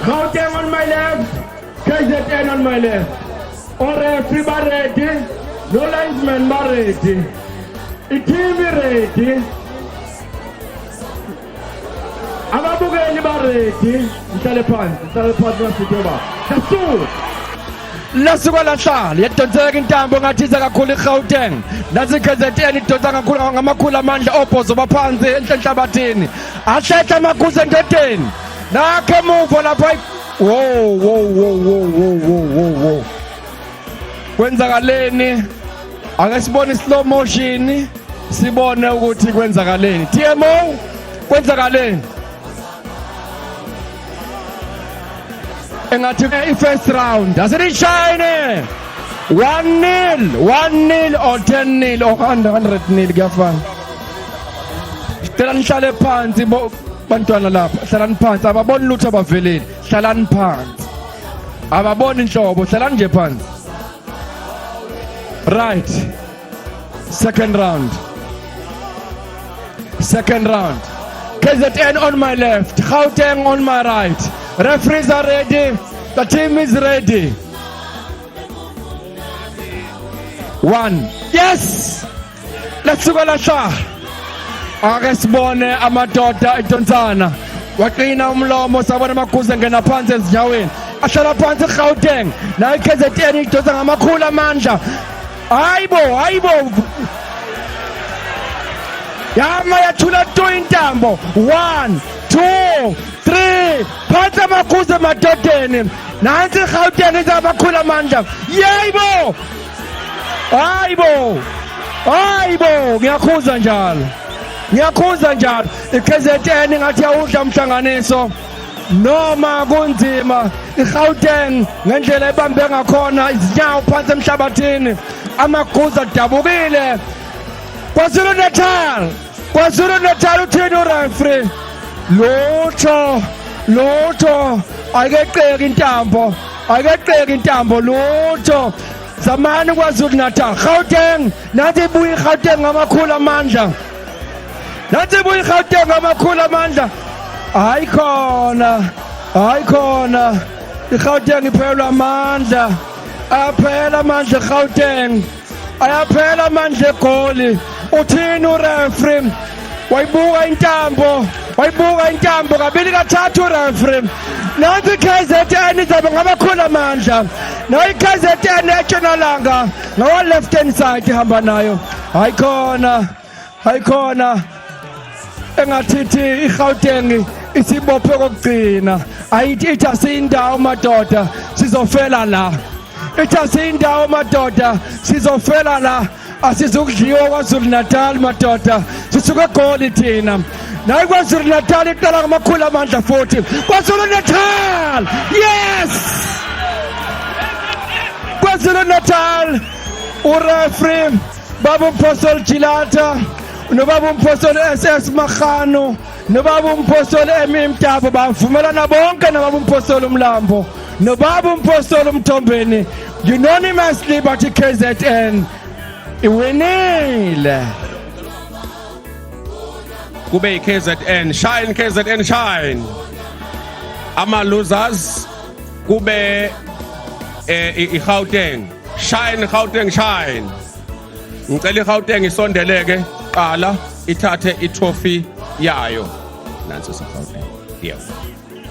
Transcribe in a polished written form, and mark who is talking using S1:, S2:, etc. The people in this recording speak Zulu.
S1: Gauteng on my left, KZN on my left. On referee ready, no linesman ready. The team ready. Ababukeli ready. Mhlale phansi nasithoba. That's
S2: lasuka lahlala yadonseka intambo ngathiza kakhulu iGauteng nazi KZN idonsa kakhulu ngamakhulu amandla ophozo baphansi enhlabathini ahlehla amakuze endedeni nakhe emuva lapha wo kwenzakaleni ake sibone slow motion sibone ukuthi kwenzakaleni TMO kwenzakaleni engathi i-first round asirishayine 1-0 or 10-0 or 100-0 kuyafana sicela nihlale phansi bantwana lapha hlalani phansi ababoni lutho abaveleli hlalani phansi ababoni inhlobo hlalani nje phansi right second round KZN on my left Gauteng on my right referees are ready the team is ready 1 yes let's go lasha ake sibone amadoda idonsana waqina umlomo sabona amakuze ngena phansi ezinyaweni ahlala phansi eGauteng nayo KZN idonsa ngamakhulu amandla hayibo yama yathula intambo 1 2 3 phansi amakuze madodeni nansi iGauteng izamakhulu amandla hayibo ngiyakhuza njalo iKZN ngathi yawudla umhlanganiso noma kunzima iGauteng ngendlela ebambe ngakhona izinyawo phansi emhlabathini amaguza adabukile KwaZulu Natal uthini ureferee lutho akeqeki intambo lutho zamani KwaZulu Natal Gauteng nathi ibuye iGauteng ngamakhulu amandla hayikhona iGauteng iphelwa amandla iGauteng ayaphela amandla egoli uthini ureferee wayibuka intambo kabili kathathu ureferee nansi KZN izabe ngamakhulu amandla nayo iKZN eTshonalanga ngawa left hand side ihamba nayo hayikhona engathithi iGauteng isibophe kokugcina ayithi asindawo madoda sizofela la asizukudliwa KwaZulu Natal madoda sisuke egoli thina nayi KwaZulu Natal iqala ngamakhulu amandla futhi KwaZulu Natal yes KwaZulu Natal ureferee baba uMphosoli Jilata nobaba uMphosoli SS Magano nobaba uMphosoli Mtabo bavumelana bonke nobaba uMphosoli Mlambo nobaba uMphosoli Mthombeni unanimously bathi KZN iwinile
S3: kube KZN shine ama losers kube iGauteng shine ngicela iGauteng isondeleke qala ithathe itrophy yayo nansi iGauteng